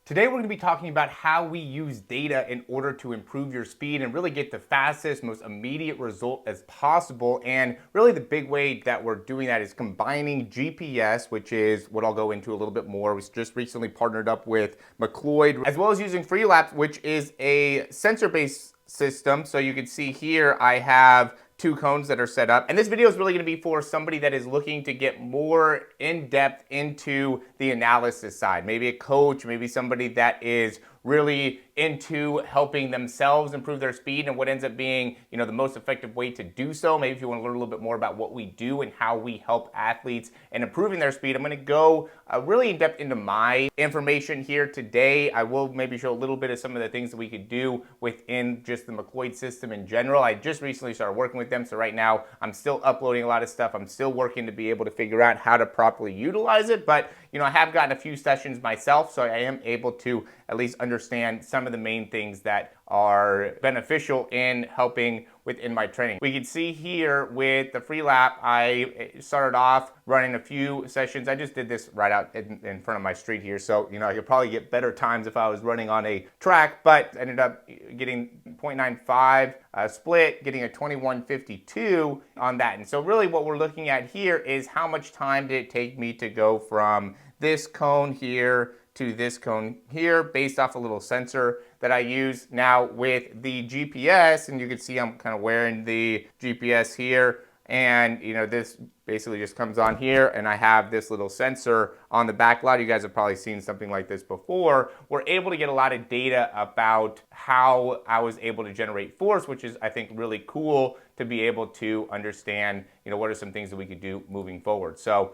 Today we're going to be talking about how we use data in order to improve your speed and really get the fastest, most immediate result as possible. And really the big way that we're doing that is combining GPS, which is what I'll go into a little bit more. We just recently partnered up with McLloyd, as well as using Freelapse, which is a sensor-based system. So you can see here I have two cones that are set up. And this video is really going to be for somebody that is looking to get more in depth into the analysis side. Maybe a coach, maybe somebody that is really into helping themselves improve their speed and what ends up being, the most effective way to do so. Maybe if you want to learn a little bit more about what we do and how we help athletes in improving their speed, I'm going to go really in depth into my information here today. I will maybe show a little bit of some of the things that we could do within just the McLloyd system in general. I just recently started working with them, so right now I'm still uploading a lot of stuff. I'm still working to be able to figure out how to properly utilize it, but I have gotten a few sessions myself, so I am able to at least understand some of the main things that are beneficial in helping within my training. We can see here with the Freelap, I started off running a few sessions. I just did this right out in front of my street here, so I could probably get better times if I was running on a track, but ended up getting 0.95 split, getting a 21:52 on that. And so really what we're looking at here is how much time did it take me to go from this cone here to this cone here based off a little sensor that I use. Now with the GPS, and you can see I'm kind of wearing the GPS here, and this basically just comes on here and I have this little sensor on the back. A lot of you guys have probably seen something like this before. We're able to get a lot of data about how I was able to generate force, which is I think really cool to be able to understand what are some things that we could do moving forward. So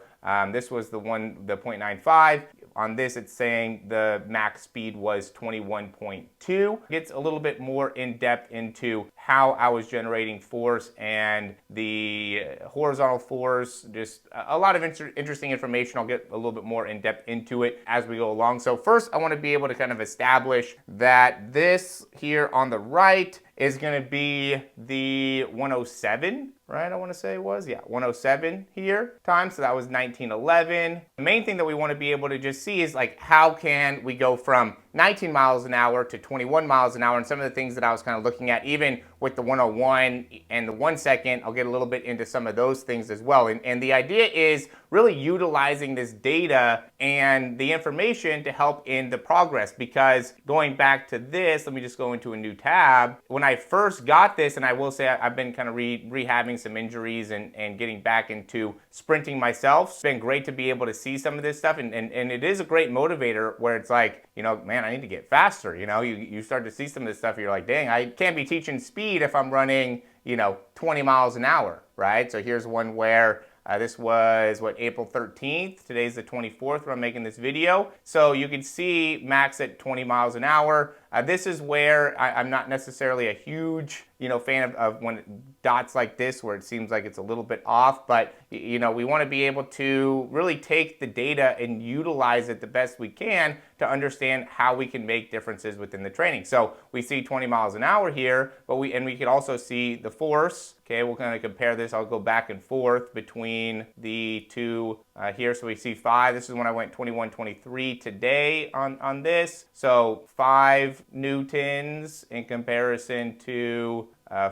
this was the 0.95. On this, it's saying the max speed was 21.2. Gets a little bit more in depth into how I was generating force and the horizontal force, just a lot of interesting information. I'll get a little bit more in depth into it as we go along. So first, I want to be able to kind of establish that this here on the right is going to be the 107, right? I want to say it was, 107 here time. So that was 1911. The main thing that we want to be able to just see is like, how can we go from 19 miles an hour to 21 miles an hour, and some of the things that I was kind of looking at, even with the 101 and the 1 second, I'll get a little bit into some of those things as well. And the idea is really utilizing this data and the information to help in the progress, because going back to this, let me just go into a new tab. When I first got this, and I will say I've been kind of rehabbing some injuries and getting back into sprinting myself. It's been great to be able to see some of this stuff, and it is a great motivator where it's like, man, I need to get faster. You start to see some of this stuff, you're like, dang, I can't be teaching speed if I'm running 20 miles an hour, right? So here's one where this was, April 13th. Today's the 24th when I'm making this video. So you can see max at 20 miles an hour. This is where I'm not necessarily a huge, fan of when dots like this, where it seems like it's a little bit off, but we want to be able to really take the data and utilize it the best we can to understand how we can make differences within the training. So we see 20 miles an hour here, but we can also see the force. Okay, we'll kind of compare this. I'll go back and forth between the two here. So we see 5. This is when I went 21:23 today on this. So 5 newtons in comparison to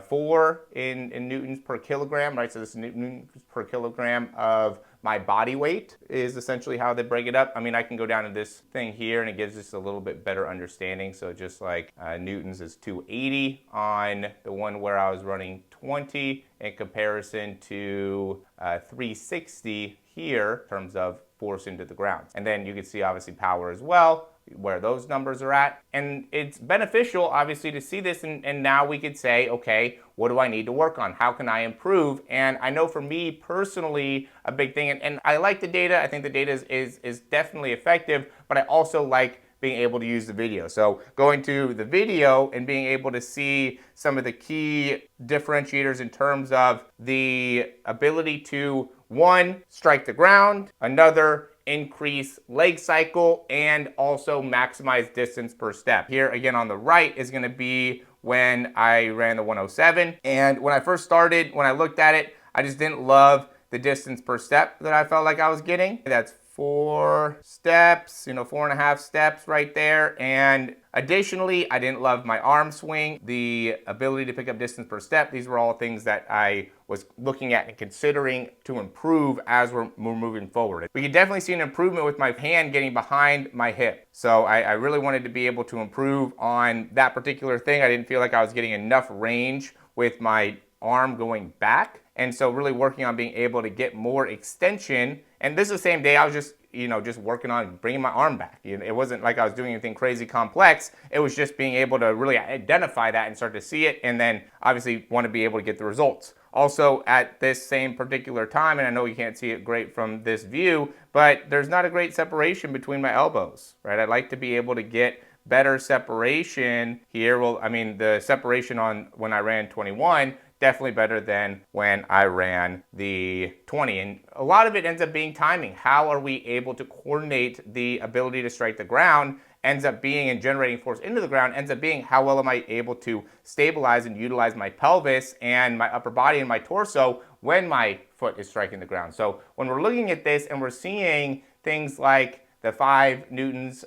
4 in newtons per kilogram, right? So this is newtons per kilogram of my body weight is essentially how they break it up. I mean, I can go down to this thing here and it gives us a little bit better understanding. So just like newtons is 280 on the one where I was running 20 in comparison to 360 here in terms of force into the ground. And then you can see obviously power as well, where those numbers are at. And it's beneficial obviously to see this, and now we could say, okay, what do I need to work on? How can I improve? And I know for me personally, a big thing, and I like the data, I think the data is definitely effective, but I also like being able to use the video. So going to the video and being able to see some of the key differentiators in terms of the ability to, one, strike the ground, another, increase leg cycle, and also maximize distance per step. Here again on the right is going to be when I ran the 107. And when I first started, when I looked at it, I just didn't love the distance per step that I felt like I was getting. That's 4 steps, 4.5 steps right there. And additionally, I didn't love my arm swing, the ability to pick up distance per step. These were all things that I was looking at and considering to improve as we're moving forward. We could definitely see an improvement with my hand getting behind my hip. So I really wanted to be able to improve on that particular thing. I didn't feel like I was getting enough range with my arm going back. And so really working on being able to get more extension. And this is the same day I was just working on bringing my arm back. It wasn't like I was doing anything crazy complex. It was just being able to really identify that and start to see it, and then obviously want to be able to get the results. Also at this same particular time, and I know you can't see it great from this view, but there's not a great separation between my elbows, right? I'd like to be able to get better separation here. Well, I mean, the separation on when I ran 21, definitely better than when I ran the 20. And a lot of it ends up being timing. How are we able to coordinate the ability to strike the ground ends up being, and generating force into the ground ends up being, how well am I able to stabilize and utilize my pelvis and my upper body and my torso when my foot is striking the ground. So when we're looking at this and we're seeing things like the 5 newtons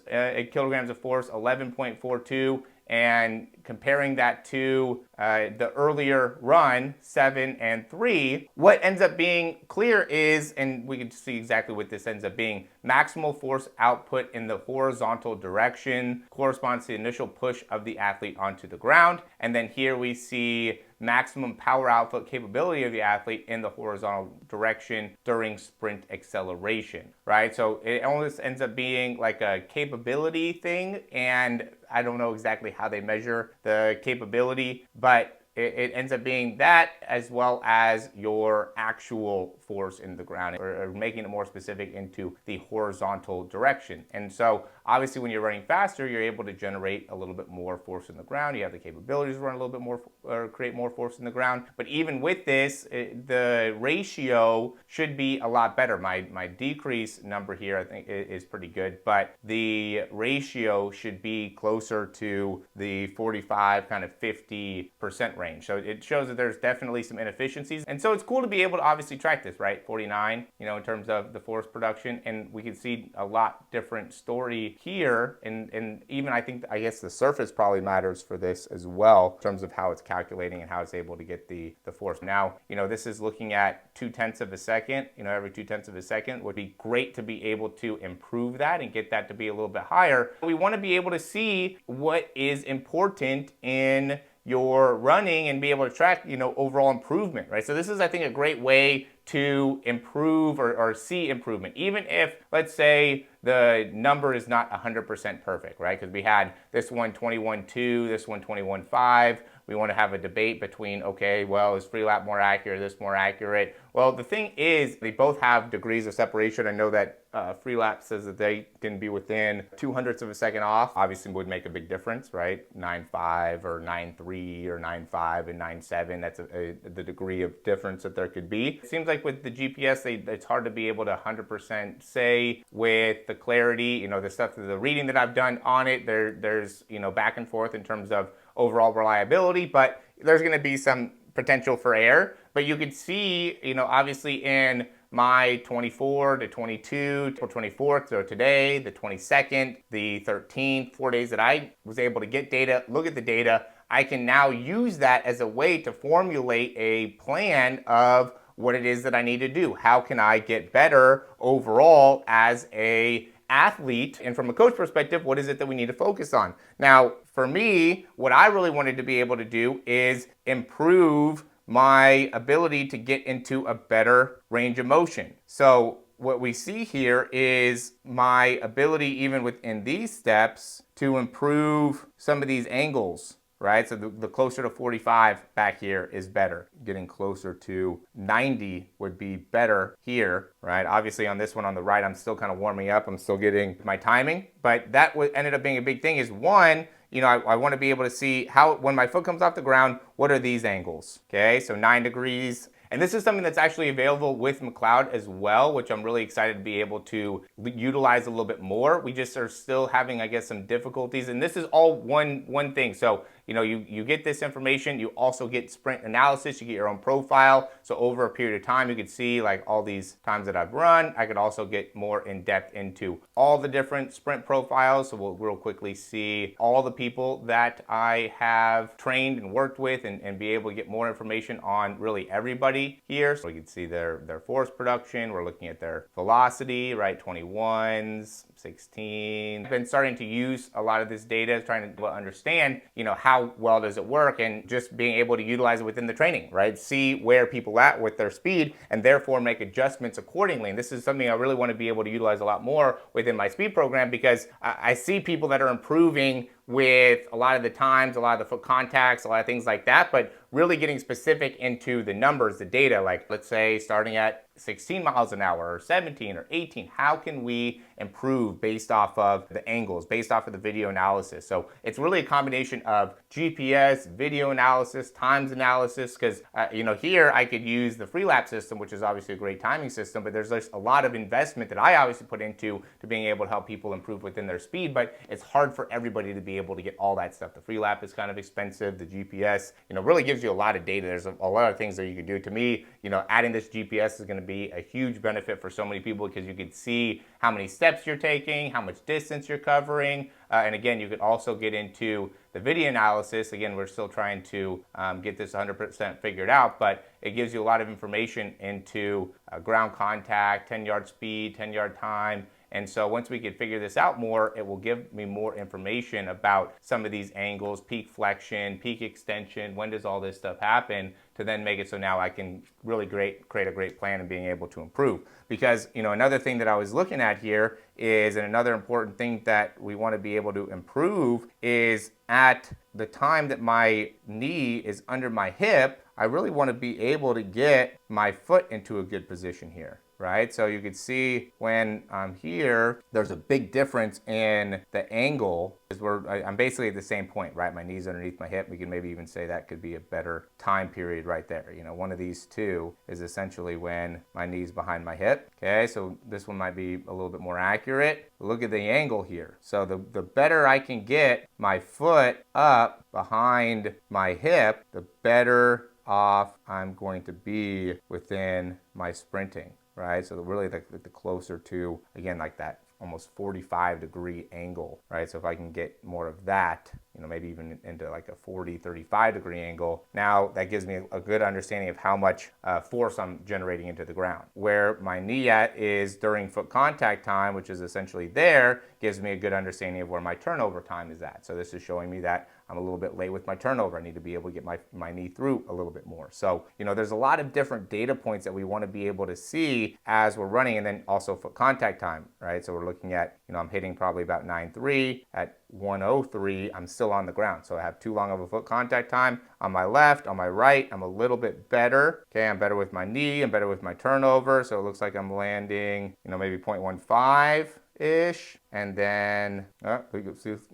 kilograms of force, 11.42, and comparing that to the earlier run, 7 and 3, what ends up being clear is, and we can see exactly what this ends up being, maximal force output in the horizontal direction corresponds to the initial push of the athlete onto the ground. And then here we see maximum power output capability of the athlete in the horizontal direction during sprint acceleration, right? So it almost ends up being like a capability thing, and I don't know exactly how they measure the capability, but it ends up being that, as well as your actual force in the ground, or making it more specific into the horizontal direction. And so obviously when you're running faster, you're able to generate a little bit more force in the ground. You have the capabilities to run a little bit more, or create more force in the ground. But even with this, the ratio should be a lot better. My decrease number here, I think, is pretty good, but the ratio should be closer to the 45, kind of 50% range. So it shows that there's definitely some inefficiencies. And so it's cool to be able to obviously track this, right? 49, in terms of the force production. And we can see a lot different story here. And even I guess the surface probably matters for this as well, in terms of how it's calculating and how it's able to get the force. Now, this is looking at 0.2 of a second. Every 0.2 of a second would be great to be able to improve that and get that to be a little bit higher. We want to be able to see what is important in your running and be able to track, overall improvement, right? So this is, I think, a great way to improve or see improvement, even if, let's say, the number is not 100% perfect, right? Because we had this one 21.2, this one 21.5. We want to have a debate between, okay, well, is free lap more accurate, this more accurate? Well, the thing is, they both have degrees of separation. I know that free lap says that they can be within 0.02 of a second off. Obviously would make a big difference, right? 9.5 or 9.3 or 9.5 and 9.7. That's the degree of difference that there could be. It seems like with the GPS, it's hard to be able to 100% say with the clarity, the stuff, the reading that I've done on it, there's, back and forth in terms of overall reliability, but there's going to be some potential for error. But you could see, obviously in my 24 to 22 to 24th, so today, the 22nd, the 13th, 4 days that I was able to get data, look at the data, I can now use that as a way to formulate a plan of what it is that I need to do. How can I get better overall as a athlete? And from a coach perspective, what is it that we need to focus on? Now, for me, what I really wanted to be able to do is improve my ability to get into a better range of motion. So what we see here is my ability, even within these steps, to improve some of these angles, right? So the closer to 45 back here is better. Getting closer to 90 would be better here, right? Obviously on this one on the right, I'm still kind of warming up. I'm still getting my timing, but that ended up being a big thing is, one, I want to be able to see how, when my foot comes off the ground, what are these angles? Okay, so 9 degrees. And this is something that's actually available with McLloyd as well, which I'm really excited to be able to utilize a little bit more. We just are still having, I guess, some difficulties. And this is all one thing. So, you know, you get this information, you also get sprint analysis, you get your own profile. So over a period of time, you can see like all these times that I've run. I could also get more in depth into all the different sprint profiles. So we'll real quickly see all the people that I have trained and worked with, and be able to get more information on really everybody here. So we can see their force production. We're looking at their velocity, right? 21s, 16. I've been starting to use a lot of this data, trying to understand, you know, how well does it work, and just being able to utilize it within the training, right? See where people at with their speed, and therefore make adjustments accordingly. And this is something I really want to be able to utilize a lot more within my speed program, because I see people that are improving with a lot of the times, a lot of the foot contacts, a lot of things like that, but really getting specific into the numbers, the data, like let's say starting at 16 miles an hour or 17 or 18, how can we improve based off of the angles, based off of the video analysis? So it's really a combination of GPS, video analysis, times analysis, because you know, here I could use the free lap system, which is obviously a great timing system, but there's just a lot of investment that I obviously put into being able to help people improve within their speed, but it's hard for everybody to be able to get all that stuff. The free lap is kind of expensive. The GPS, you know, really gives you a lot of data. There's a lot of things that you can do. To me, you know, adding this GPS is going to be a huge benefit for so many people, because you can see how many steps you're taking, how much distance you're covering, and again, you could also get into the video analysis. Again, we're still trying to get this 100% figured out, but it gives you a lot of information into ground contact, 10-yard speed, 10-yard time. And so once we can figure this out more, it will give me more information about some of these angles, peak flexion, peak extension, when does all this stuff happen, to then make it so now I can really create a great plan and being able to improve. Because, you know, another thing that I was looking at here is, and another important thing that we want to be able to improve is at the time that my knee is under my hip, I really want to be able to get my foot into a good position here. Right? So you can see when I'm here, there's a big difference in the angle, because I'm basically at the same point, right? My knee's underneath my hip. We can maybe even say that could be a better time period right there. You know, one of these two is essentially when my knee's behind my hip. Okay, so this one might be a little bit more accurate. Look at the angle here. So the better I can get my foot up behind my hip, the better off I'm going to be within my sprinting. Right, so really the closer to, again, like that almost 45-degree angle, right? So if I can get more of that, you know, maybe even into like a 40, 35-degree angle, now that gives me a good understanding of how much force I'm generating into the ground. Where my knee at is during foot contact time, which is essentially there, gives me a good understanding of where my turnover time is at. So this is showing me that I'm a little bit late with my turnover. I need to be able to get my knee through a little bit more. So, you know, there's a lot of different data points that we want to be able to see as we're running, and then also foot contact time, right? So we're looking at, you know, I'm hitting probably about 9.3. At 1:03, I'm still on the ground. So I have too long of a foot contact time. On my left, on my right, I'm a little bit better. Okay, I'm better with my knee, I'm better with my turnover. So it looks like I'm landing, you know, maybe 0.15-ish. And then, at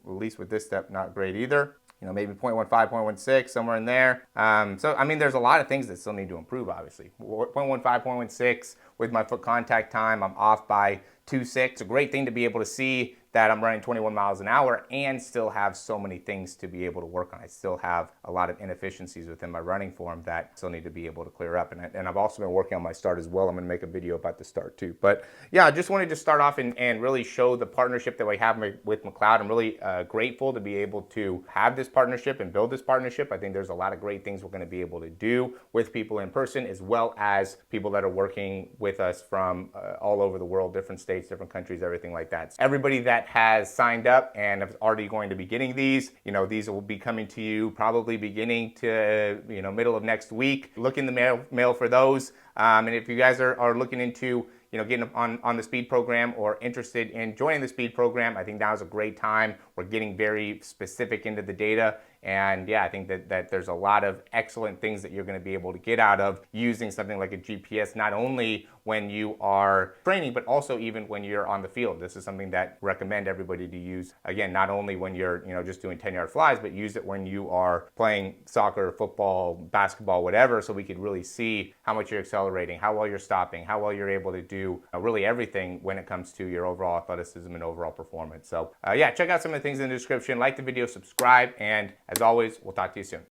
least with this step, not great either. You know, maybe 0.15, 0.16, somewhere in there. So, I mean, there's a lot of things that still need to improve, obviously. 0.15, 0.16 with my foot contact time, I'm off by 2.6. It's a great thing to be able to see that I'm running 21 miles an hour and still have so many things to be able to work on. I still have a lot of inefficiencies within my running form that still need to be able to clear up. And I've also been working on my start as well. I'm gonna make a video about the start too. But yeah, I just wanted to start off and really show the partnership that we have with McLloyd. I'm really grateful to be able to have this partnership and build this partnership. I think there's a lot of great things we're gonna be able to do with people in person, as well as people that are working with us from all over the world, different states, different countries, everything like that. So everybody that has signed up and is already going to be getting these, you know, these will be coming to you probably beginning to, you know, middle of next week. Look in the mail for those. And if you guys are looking into, you know, getting on the speed program or interested in joining the speed program, I think now is a great time. We're getting very specific into the data, And yeah, I think that there's a lot of excellent things that you're going to be able to get out of using something like a GPS, not only when you are training, but also even when you're on the field. This is something that I recommend everybody to use. Again, not only when you're just doing 10-yard flies, but use it when you are playing soccer, football, basketball, whatever, so we could really see how much you're accelerating, how well you're stopping, how well you're able to do really everything when it comes to your overall athleticism and overall performance. So yeah, check out some of the things in the description. Like the video, subscribe, and as always, we'll talk to you soon.